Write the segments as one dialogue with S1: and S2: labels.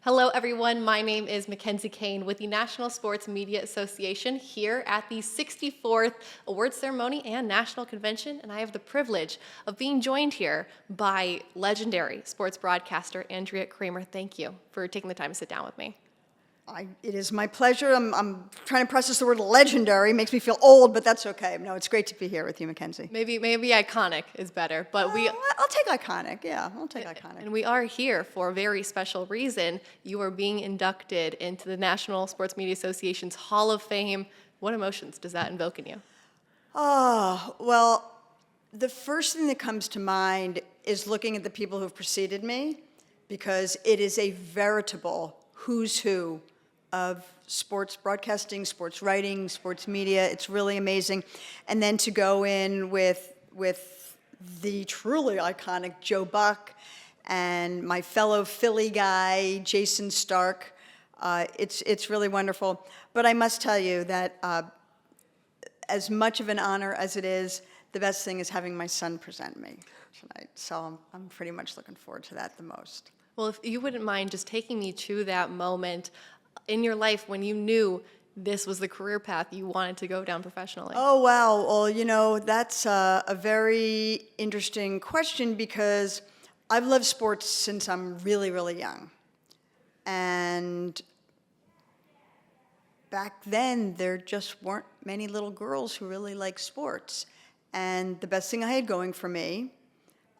S1: Hello, everyone. My name is Mackenzie Kane with the National Sports Media Association here at the 64th Awards Ceremony and National Convention, and I have the privilege of being joined here by legendary sports broadcaster Andrea Kremer. Thank you for taking the time to sit down with me.
S2: It is my pleasure. I'm trying to process the word legendary. Makes me feel old, but that's okay. No, it's great to be here with you, Mackenzie.
S1: Maybe iconic is better, but
S2: I'll take iconic. Yeah, I'll take iconic.
S1: And we are here for a very special reason. You are being inducted into the National Sports Media Association's Hall of Fame. What emotions does that invoke in you?
S2: Oh, well, the first thing that comes to mind is looking at the people who've preceded me, because it is a veritable who's who of sports broadcasting, sports writing, sports media. It's really amazing. And then to go in with the truly iconic Joe Buck and my fellow Philly guy, Jason Stark, it's really wonderful. But I must tell you that as much of an honor as it is, the best thing is having my son present me tonight. So I'm pretty much looking forward to that the most.
S1: Well, if you wouldn't mind just taking me to that moment in your life when you knew this was the career path you wanted to go down professionally.
S2: Oh, wow. Well, you know, that's a very interesting question, because I've loved sports since I'm really, really young. And back then, there just weren't many little girls who really liked sports. And the best thing I had going for me,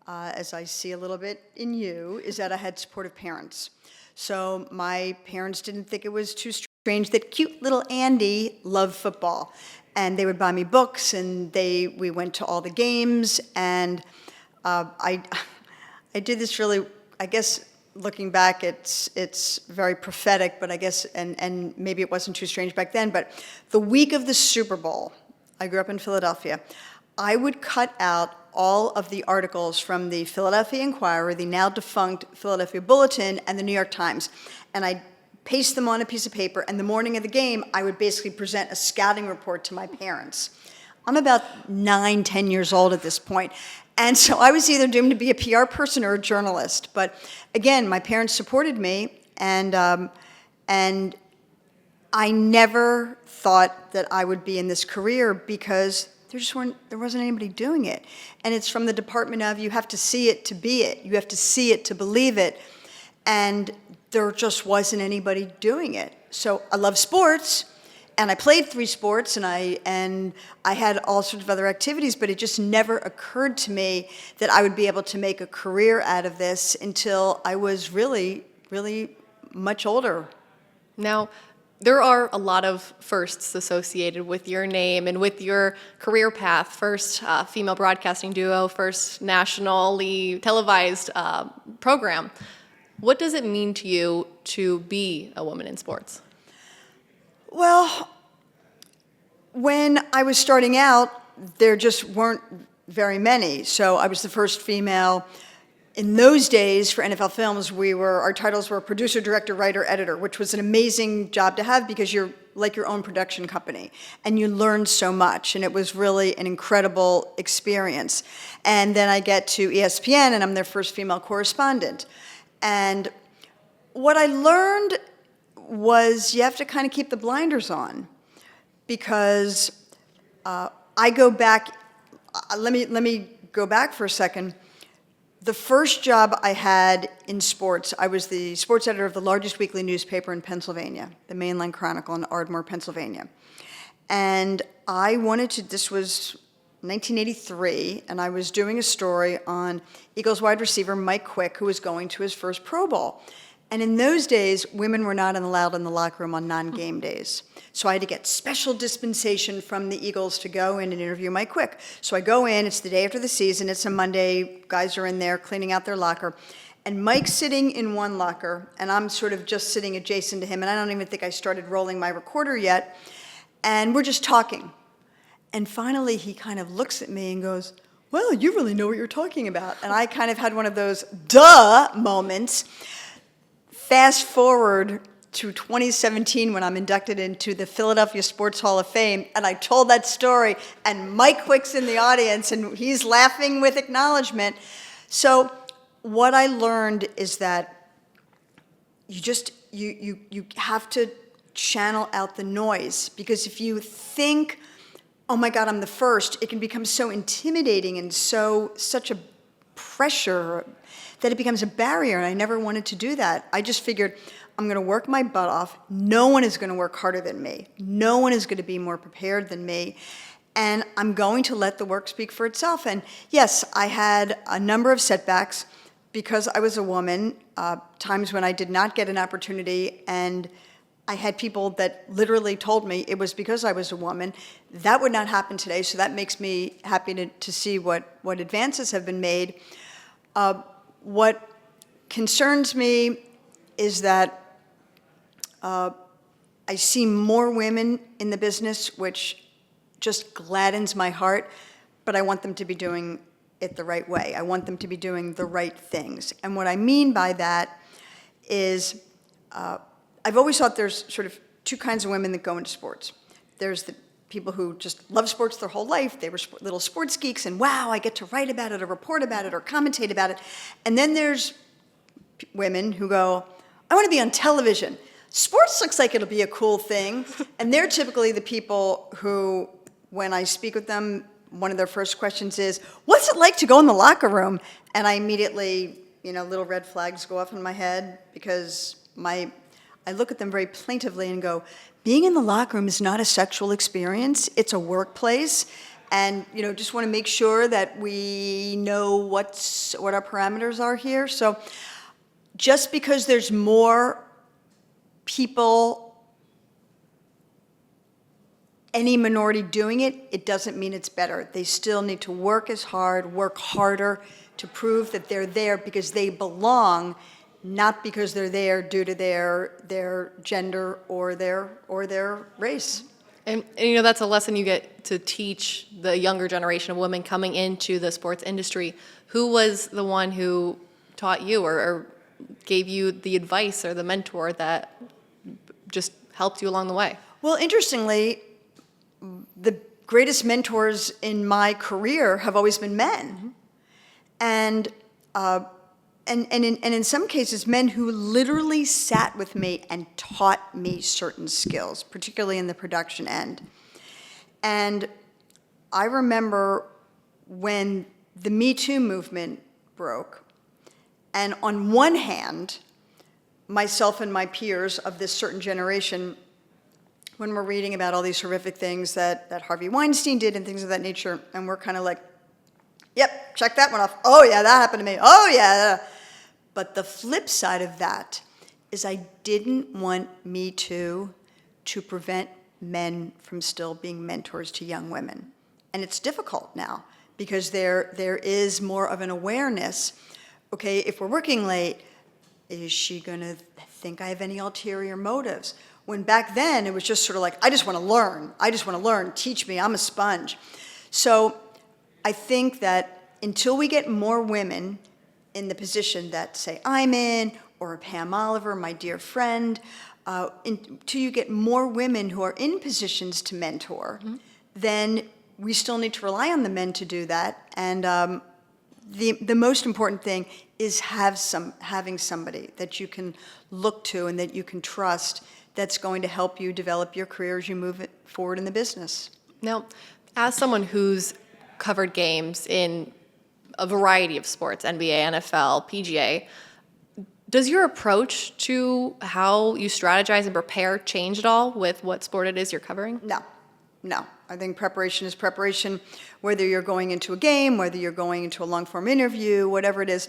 S2: as I see a little bit in you, is that I had supportive parents. So my parents didn't think it was too strange that cute little Andy loved football. And they would buy me books, and we went to all the games. And I did this really, I guess, looking back, it's very prophetic, but I guess, and maybe it wasn't too strange back then, but the week of the Super Bowl, I grew up in Philadelphia, I would cut out all of the articles from the Philadelphia Inquirer, the now defunct Philadelphia Bulletin, and the New York Times, and I'd paste them on a piece of paper, and the morning of the game, I would basically present a scouting report to my parents. I'm about 9, 10 years old at this point, and so I was either doomed to be a PR person or a journalist. But again, my parents supported me, and I never thought that I would be in this career, because there wasn't anybody doing it. And it's from the department of, you have to see it to be it. You have to see it to believe it. And there just wasn't anybody doing it. So I love sports, and I played 3 sports, and I had all sorts of other activities, but it just never occurred to me that I would be able to make a career out of this until I was really, really much older.
S1: Now, there are a lot of firsts associated with your name and with your career path. First female broadcasting duo, first nationally televised program. What does it mean to you to be a woman in sports?
S2: Well, when I was starting out, there just weren't very many. So I was the first female. In those days, for NFL Films, our titles were producer, director, writer, editor, which was an amazing job to have, because you're like your own production company, and you learned so much, and it was really an incredible experience. And then I get to ESPN, and I'm their first female correspondent. And what I learned was you have to kind of keep the blinders on, because I go back, let me go back for a second. The first job I had in sports, I was the sports editor of the largest weekly newspaper in Pennsylvania, the Mainland Chronicle in Ardmore, Pennsylvania. And this was 1983, and I was doing a story on Eagles wide receiver Mike Quick, who was going to his first Pro Bowl. And in those days, women were not allowed in the locker room on non-game days. So I had to get special dispensation from the Eagles to go in and interview Mike Quick. So I go in, it's the day after the season, it's a Monday, guys are in there cleaning out their locker, and Mike's sitting in one locker, and I'm sort of just sitting adjacent to him, and I don't even think I started rolling my recorder yet, and we're just talking. And finally, he kind of looks at me and goes, "Well, you really know what you're talking about." And I kind of had one of those duh moments. Fast forward to 2017, when I'm inducted into the Philadelphia Sports Hall of Fame, and I told that story, and Mike Quick's in the audience, and he's laughing with acknowledgement. So what I learned is that you have to channel out the noise, because if you think, oh my God, I'm the first, it can become so intimidating and such a pressure that it becomes a barrier, and I never wanted to do that. I just figured, I'm going to work my butt off. No one is going to work harder than me. No one is going to be more prepared than me. And I'm going to let the work speak for itself. And yes, I had a number of setbacks because I was a woman, times when I did not get an opportunity, and I had people that literally told me it was because I was a woman. That would not happen today, so that makes me happy to see what advances have been made. What concerns me is that I see more women in the business, which just gladdens my heart, but I want them to be doing it the right way. I want them to be doing the right things. And what I mean by that is, I've always thought there's sort of two kinds of women that go into sports. There's the people who just love sports their whole life. They were little sports geeks, and wow, I get to write about it or report about it or commentate about it. And then there's women who go, I want to be on television. Sports looks like it'll be a cool thing. And they're typically the people who, when I speak with them, one of their first questions is, what's it like to go in the locker room? And I immediately, little red flags go off in my head, because I look at them very plaintively and go, being in the locker room is not a sexual experience, it's a workplace. And, just want to make sure that we know what our parameters are here. So just because there's more people, any minority doing it, it doesn't mean it's better. They still need to work as hard, work harder to prove that they're there because they belong, not because they're there due to their gender or their race.
S1: And that's a lesson you get to teach the younger generation of women coming into the sports industry. Who was the one who taught you or gave you the advice or the mentor that just helped you along the way?
S2: Well, interestingly, the greatest mentors in my career have always been men. Mm-hmm. And in some cases, men who literally sat with me and taught me certain skills, particularly in the production end. And I remember when the Me Too movement broke, and on one hand, myself and my peers of this certain generation, when we're reading about all these horrific things that Harvey Weinstein did and things of that nature, and we're kind of like, yep, check that one off. Oh yeah, that happened to me. Oh yeah. But the flip side of that is I didn't want Me Too to prevent men from still being mentors to young women. And it's difficult now because there is more of an awareness. Okay, if we're working late, is she going to think I have any ulterior motives? When back then, it was just sort of like, I just want to learn. I just want to learn. Teach me. I'm a sponge. So I think that until we get more women in the position that, say, I'm in, or Pam Oliver, my dear friend, until you get more women who are in positions to mentor, mm-hmm. then we still need to rely on the men to do that. And the most important thing is having somebody that you can look to and that you can trust that's going to help you develop your career as you move it forward in the business.
S1: Now, as someone who's covered games in a variety of sports, NBA, NFL, PGA, does your approach to how you strategize and prepare change at all with what sport it is you're covering?
S2: No. I think preparation is preparation, whether you're going into a game, whether you're going into a long-form interview, whatever it is.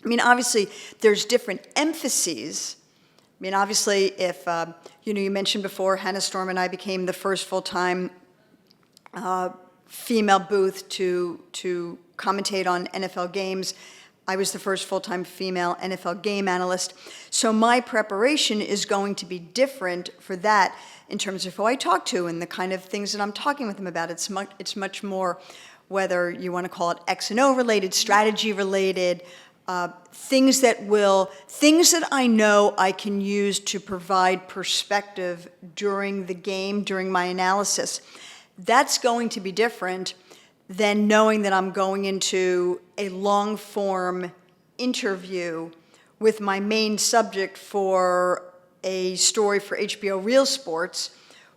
S2: I mean, obviously, there's different emphases. I mean, obviously, if, you mentioned before, Hannah Storm and I became the first full-time female booth to commentate on NFL games. I was the first full-time female NFL game analyst. So my preparation is going to be different for that in terms of who I talk to and the kind of things that I'm talking with them about. It's much more, whether you want to call it X and O related, strategy related, things that I know I can use to provide perspective during the game, during my analysis. That's going to be different than knowing that I'm going into a long-form interview with my main subject for a story for HBO Real Sports,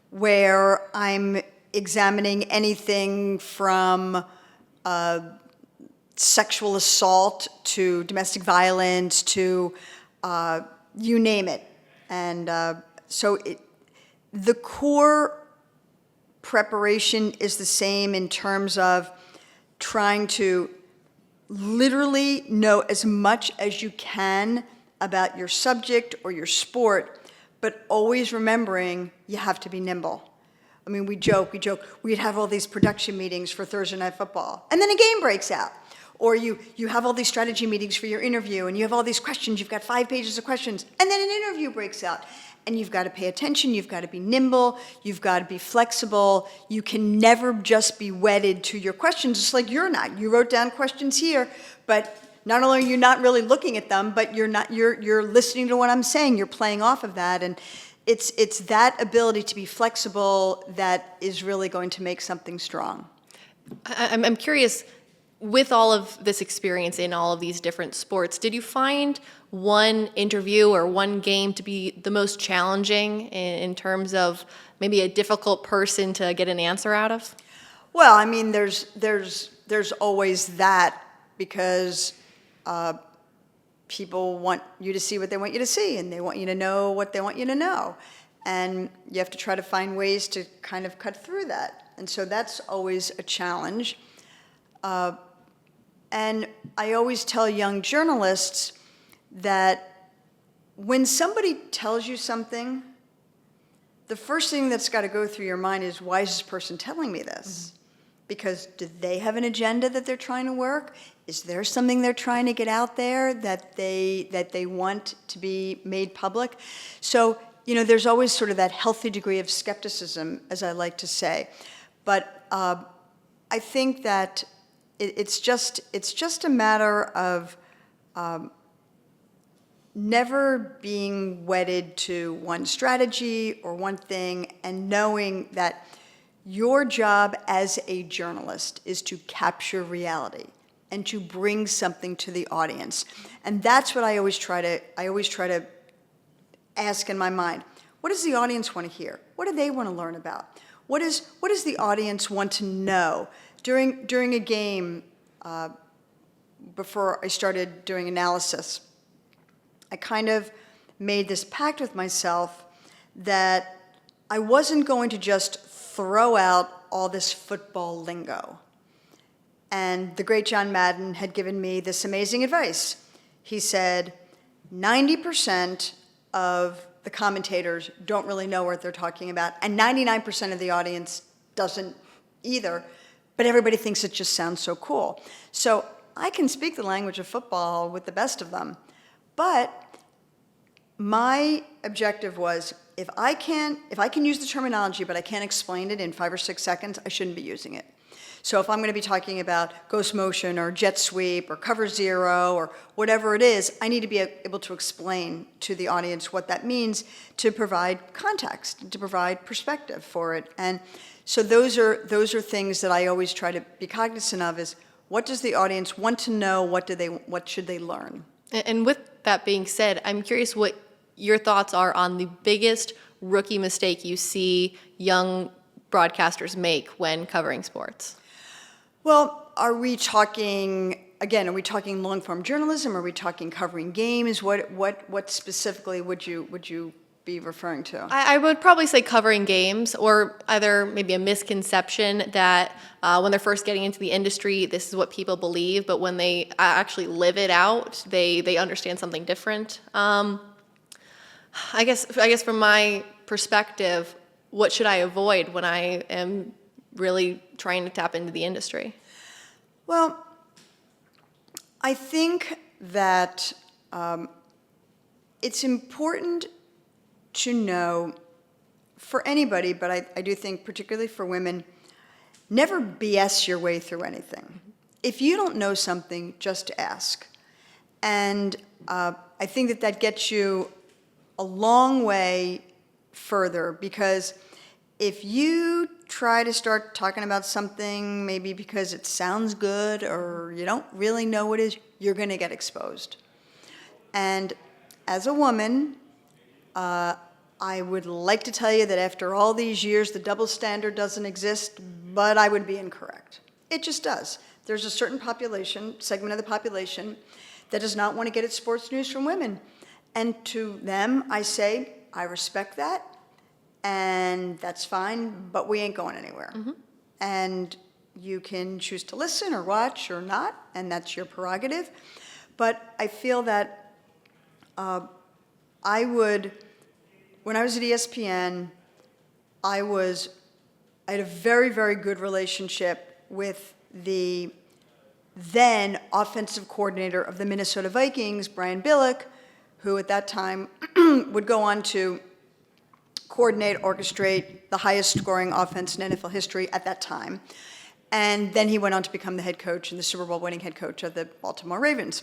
S2: where I'm examining anything from sexual assault to domestic violence to you name it. And the core preparation is the same in terms of trying to literally know as much as you can about your subject or your sport, but always remembering you have to be nimble. I mean, we joke, we'd have all these production meetings for Thursday Night Football, and then a game breaks out. Or you have all these strategy meetings for your interview, and you have all these questions, you've got 5 pages of questions, and then an interview breaks out. And you've got to pay attention, you've got to be nimble, you've got to be flexible. You can never just be wedded to your questions, just like you're not. You wrote down questions here, but not only are you not really looking at them, but you're listening to what I'm saying, you're playing off of that. And it's that ability to be flexible that is really going to make something strong.
S1: I'm curious, with all of this experience in all of these different sports, did you find one interview or one game to be the most challenging in terms of maybe a difficult person to get an answer out of?
S2: Well, I mean, there's always that, because people want you to see what they want you to see, and they want you to know what they want you to know. And you have to try to find ways to kind of cut through that. And so that's always a challenge. And I always tell young journalists that when somebody tells you something, the first thing that's got to go through your mind is, why is this person telling me this? Mm-hmm. Because do they have an agenda that they're trying to work? Is there something they're trying to get out there that they want to be made public? So, there's always sort of that healthy degree of skepticism, as I like to say. But I think that it's just a matter of never being wedded to one strategy or one thing, and knowing that your job as a journalist is to capture reality and to bring something to the audience. And that's what I always try to ask in my mind. What does the audience want to hear? What do they want to learn about? What does the audience want to know? During a game, before I started doing analysis, I kind of made this pact with myself that I wasn't going to just throw out all this football lingo. And the great John Madden had given me this amazing advice. He said, 90% of the commentators don't really know what they're talking about, and 99% of the audience doesn't either, but everybody thinks it just sounds so cool. So I can speak the language of football with the best of them, but my objective was, if I can use the terminology, but I can't explain it in 5 or 6 seconds, I shouldn't be using it. So if I'm going to be talking about ghost motion or jet sweep or cover zero or whatever it is, I need to be able to explain to the audience what that means, to provide context, to provide perspective for it. And so those are things that I always try to be cognizant of, is what does the audience want to know, what should they learn?
S1: And with that being said, I'm curious what your thoughts are on the biggest rookie mistake you see young broadcasters make when covering sports.
S2: Well, are we talking long-form journalism? Are we talking covering games? What specifically would you be referring to?
S1: I would probably say covering games, or either maybe a misconception that when they're first getting into the industry, this is what people believe, but when they actually live it out, they understand something different. I guess from my perspective, what should I avoid when I am really trying to tap into the industry?
S2: Well, I think that it's important to know, for anybody, but I do think particularly for women, never BS your way through anything. If you don't know something, just ask. And I think that gets you a long way further, because if you try to start talking about something maybe because it sounds good or you don't really know what it is, you're going to get exposed. And as a woman, I would like to tell you that after all these years, the double standard doesn't exist, but I would be incorrect. It just does. There's a certain population, segment of the population, that does not want to get its sports news from women. And to them, I say, I respect that, and that's fine, but we ain't going anywhere. And you can choose to listen or watch or not, and that's your prerogative. But I feel that when I was at ESPN, I had a very, very good relationship with the then offensive coordinator of the Minnesota Vikings, Brian Billick, who at that time would go on to coordinate, orchestrate the highest scoring offense in NFL history at that time. And then he went on to become the head coach and the Super Bowl winning head coach of the Baltimore Ravens.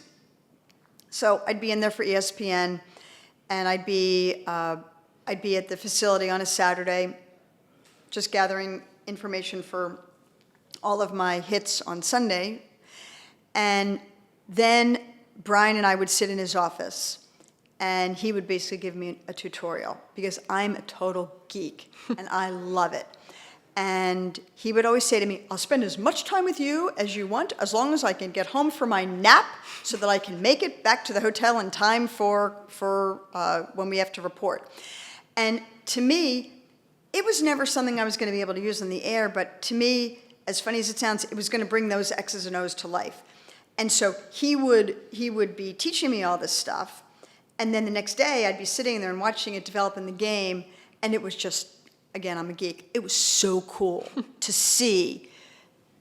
S2: So I'd be in there for ESPN, and I'd be at the facility on a Saturday, just gathering information for all of my hits on Sunday. And then Brian and I would sit in his office, and he would basically give me a tutorial, because I'm a total geek, and I love it. And he would always say to me, I'll spend as much time with you as you want, as long as I can get home for my nap so that I can make it back to the hotel in time for when we have to report. And to me, it was never something I was going to be able to use on the air, but to me, as funny as it sounds, it was going to bring those X's and O's to life. And so he would be teaching me all this stuff, and then the next day I'd be sitting there and watching it develop in the game, and it was just, again, I'm a geek. It was so cool to see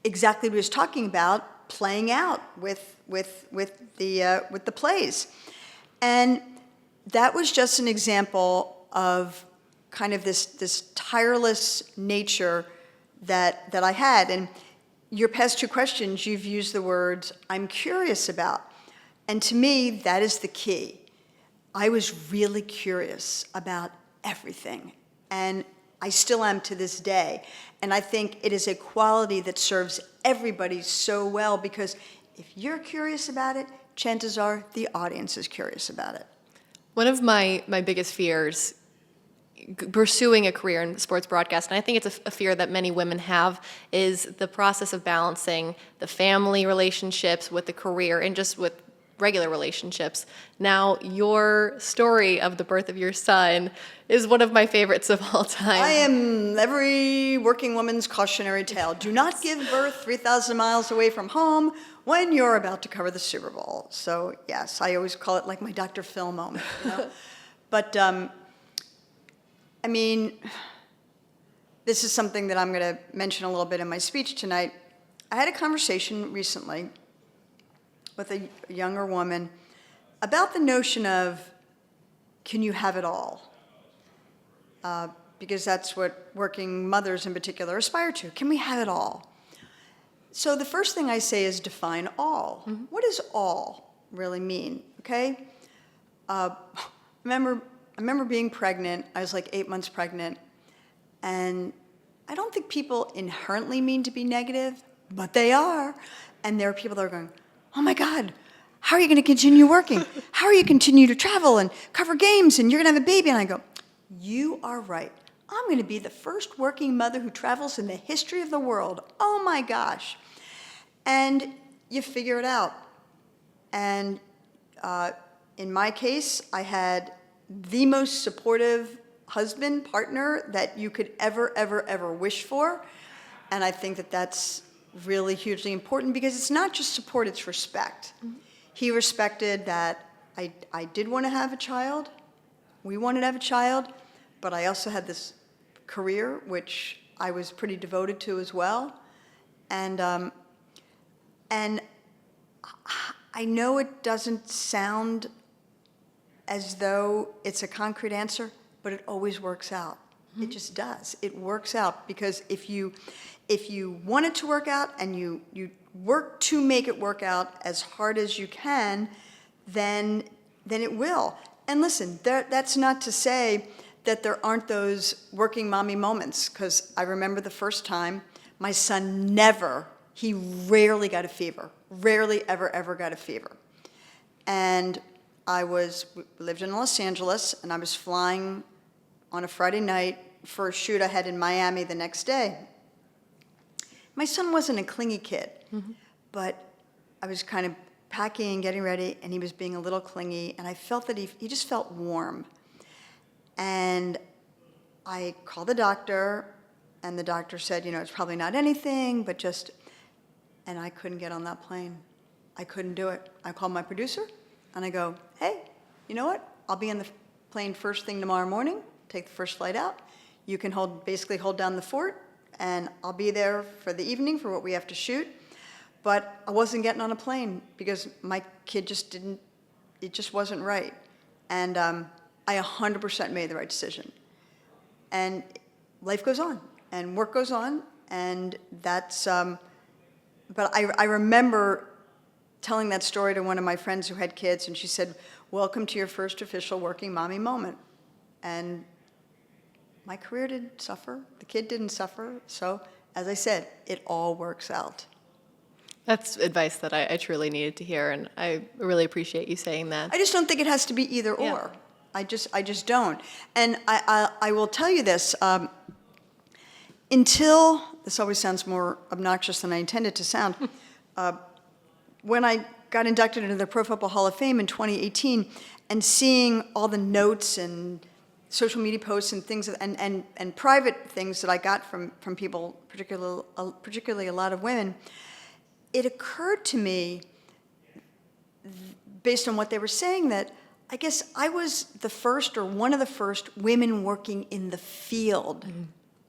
S2: exactly what he was talking about playing out with the plays. And that was just an example of kind of this tireless nature that I had. And your past two questions, you've used the words, I'm curious about. And to me, that is the key. I was really curious about everything. And I still am to this day. And I think it is a quality that serves everybody so well, because if you're curious about it, chances are the audience is curious about it.
S1: One of my biggest fears pursuing a career in sports broadcast, and I think it's a fear that many women have, is the process of balancing the family relationships with the career and just with regular relationships. Now, your story of the birth of your son is one of my favorites of all time.
S2: I am every working woman's cautionary tale. Do not give birth 3,000 miles away from home when you're about to cover the Super Bowl. So yes, I always call it like my Dr. Phil moment, you know? But I mean, this is something that I'm going to mention a little bit in my speech tonight. I had a conversation recently with a younger woman about the notion of, can you have it all? Because that's what working mothers in particular aspire to. Can we have it all? So the first thing I say is define all. Mm-hmm. What does all really mean, okay? I remember being pregnant. I was like 8 months pregnant. And I don't think people inherently mean to be negative, but they are. And there are people that are going, oh my God, how are you going to continue working? How are you continue to travel and cover games and you're going to have a baby? And I go, you are right. I'm going to be the first working mother who travels in the history of the world. Oh my gosh. And you figure it out. And in my case, I had the most supportive husband, partner that you could ever wish for. And I think that that's really hugely important, because it's not just support, it's respect. Mm-hmm. He respected that I did want to have a child. We wanted to have a child, but I also had this career, which I was pretty devoted to as well. And I know it doesn't sound as though it's a concrete answer, but it always works out. Mm-hmm. It just does. It works out, because if you want it to work out and you work to make it work out as hard as you can, then it will. And listen, that's not to say that there aren't those working mommy moments, because I remember the first time my son he rarely got a fever, rarely ever got a fever. And we lived in Los Angeles, and I was flying on a Friday night for a shoot I had in Miami the next day. My son wasn't a clingy kid, but I was kind of packing and getting ready, and he was being a little clingy, and I felt that he just felt warm. And I called the doctor, and the doctor said, it's probably not anything, but just, and I couldn't get on that plane. I couldn't do it. I called my producer, and I go, hey, you know what? I'll be on the plane first thing tomorrow morning, take the first flight out. You can basically hold down the fort, and I'll be there for the evening for what we have to shoot. But I wasn't getting on a plane because my kid it just wasn't right. And I 100% made the right decision. And life goes on, and work goes on, and that's, but I remember telling that story to one of my friends who had kids, and she said, welcome to your first official working mommy moment. And my career didn't suffer, the kid didn't suffer, so as I said, it all works out.
S1: That's advice that I truly needed to hear, and I really appreciate you saying that.
S2: I just don't think it has to be either
S1: Yeah.
S2: or. I just don't. And I will tell you this, until, this always sounds more obnoxious than I intended to sound, when I got inducted into the Pro Football Hall of Fame in 2018, and seeing all the notes and social media posts and things, and private things that I got from people, particularly a lot of women, it occurred to me, based on what they were saying, that I guess I was the first or one of the first women working in the field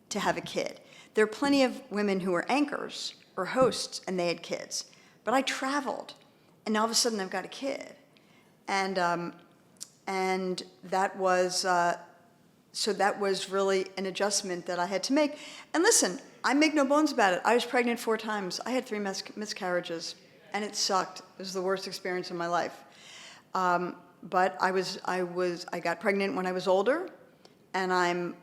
S2: to have a kid. There are plenty of women who are anchors or hosts and they had kids, but I traveled, and all of a sudden I've got a kid, and that was so that was really an adjustment that I had to make. And listen, I make no bones about it. I was pregnant 4 times. I had 3 miscarriages, and it sucked. It was the worst experience of my life. But I got pregnant when I was older, and I'm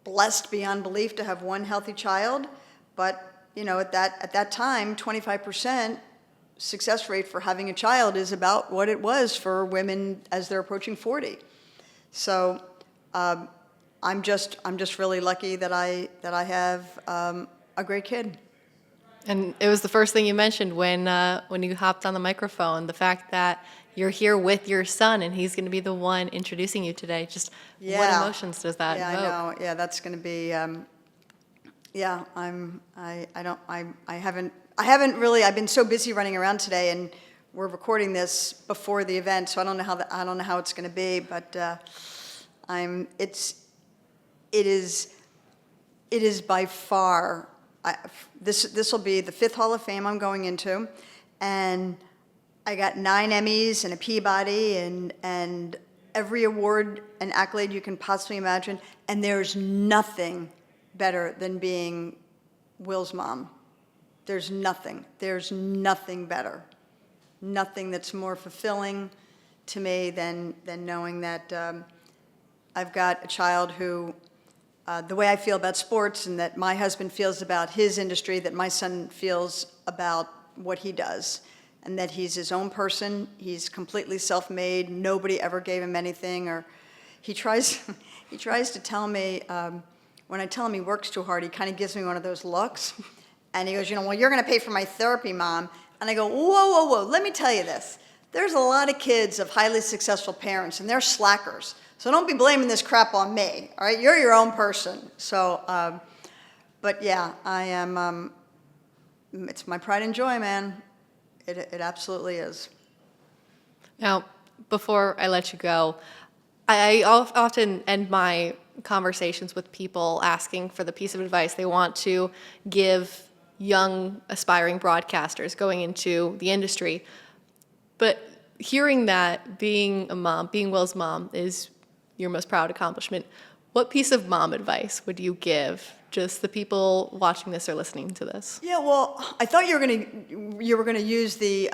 S2: blessed beyond belief to have 1 healthy child. But at that time, 25% success rate for having a child is about what it was for women as they're approaching 40. So I'm just really lucky that I have a great kid.
S1: And it was the first thing you mentioned when you hopped on the microphone, the fact that you're here with your son and he's going to be the one introducing you today. Just what emotions does that evoke?
S2: I know. Yeah, that's going to be. I haven't really. I've been so busy running around today, and we're recording this before the event, so I don't know how it's going to be, but it is by far. This will be the 5th Hall of Fame I'm going into, and I got 9 Emmys and a Peabody and every award and accolade you can possibly imagine, and there's nothing better than being Will's mom. There's nothing better. Nothing that's more fulfilling to me than knowing that I've got a child who, the way I feel about sports and that my husband feels about his industry, that my son feels about what he does, and that he's his own person. He's completely self-made. Nobody ever gave him anything. Or he tries to tell me, when I tell him he works too hard, he kind of gives me one of those looks. And he goes, well, you're going to pay for my therapy, Mom. And I go, whoa, let me tell you this. There's a lot of kids of highly successful parents, and they're slackers. So don't be blaming this crap on me, all right? You're your own person. So, but yeah, I am, it's my pride and joy, man. It absolutely is.
S1: Now, before I let you go, I often end my conversations with people asking for the piece of advice they want to give young aspiring broadcasters going into the industry. But hearing that being a mom, being Will's mom, is your most proud accomplishment, what piece of mom advice would you give just the people watching this or listening to this?
S2: Yeah, well, I thought you were gonna use the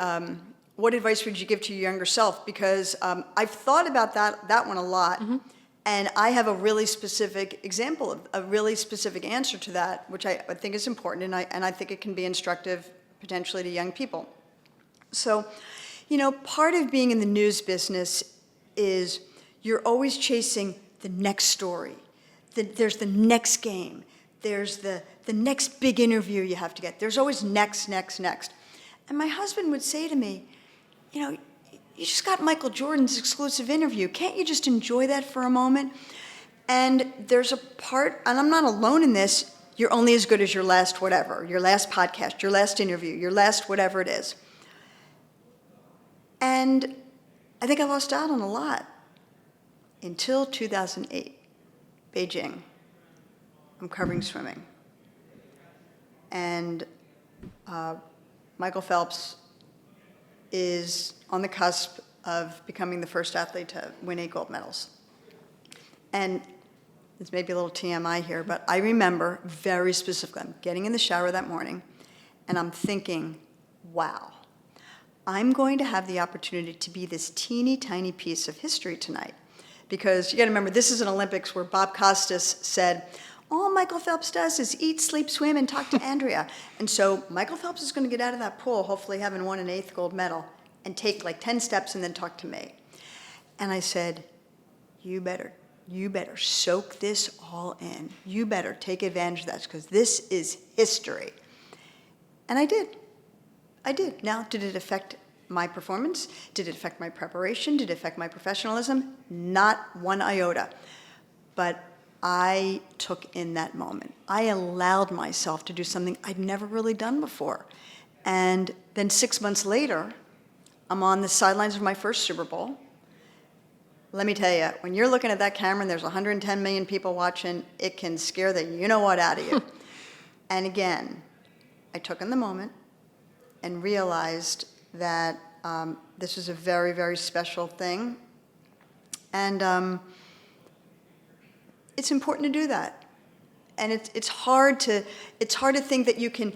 S2: what advice would you give to your younger self, because I've thought about that one a lot. Mm-hmm. And I have a really specific example, a really specific answer to that, which I think is important, and I think it can be instructive potentially to young people. So You know, part of being in the news business is you're always chasing the next story. There's the next game. There's the next big interview you have to get. There's always next, next, next. And my husband would say to me, you know, you just got Michael Jordan's exclusive interview. Can't you just enjoy that for a moment? And there's a part, and I'm not alone in this, you're only as good as your last whatever, your last podcast, your last interview, your last whatever it is. And I think I lost out on a lot until 2008, Beijing. I'm covering swimming. And Michael Phelps is on the cusp of becoming the first athlete to win 8 gold medals. And this may be a little TMI here, but I remember very specifically, I'm getting in the shower that morning, and I'm thinking, wow, I'm going to have the opportunity to be this teeny tiny piece of history tonight. Because you gotta remember, this is an Olympics where Bob Costas said, all Michael Phelps does is eat, sleep, swim, and talk to Andrea. And so Michael Phelps is gonna get out of that pool, hopefully having won an 8th gold medal, and take like 10 steps and then talk to me. And I said, you better soak this all in. You better take advantage of that, because this is history. And I did. Now, did it affect my performance? Did it affect my preparation? Did it affect my professionalism? Not one iota. But I took in that moment. I allowed myself to do something I'd never really done before. And then 6 months later, I'm on the sidelines of my first Super Bowl. Let me tell you, when you're looking at that camera and there's 110 million people watching, it can scare the you-know-what out of you. And again, I took in the moment and realized that this was a very, very special thing. And it's important to do that. And it's hard to think that you can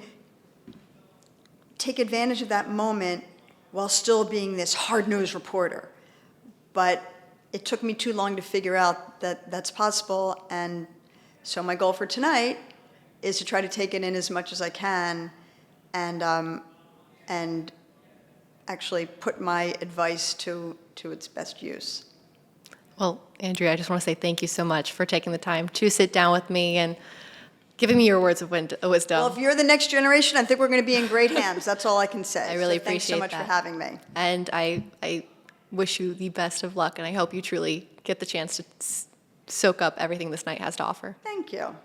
S2: take advantage of that moment while still being this hard-nosed reporter. But it took me too long to figure out that that's possible. And so my goal for tonight is to try to take it in as much as I can and actually put my advice to its best use.
S1: Well, Andrea, I just want to say thank you so much for taking the time to sit down with me and giving me your words of wisdom.
S2: Well, if you're the next generation, I think we're going to be in great hands. That's all I can say.
S1: I really
S2: Thanks so
S1: appreciate
S2: much
S1: that.
S2: for having me.
S1: And I wish you the best of luck, and I hope you truly get the chance to soak up everything this night has to offer.
S2: Thank you.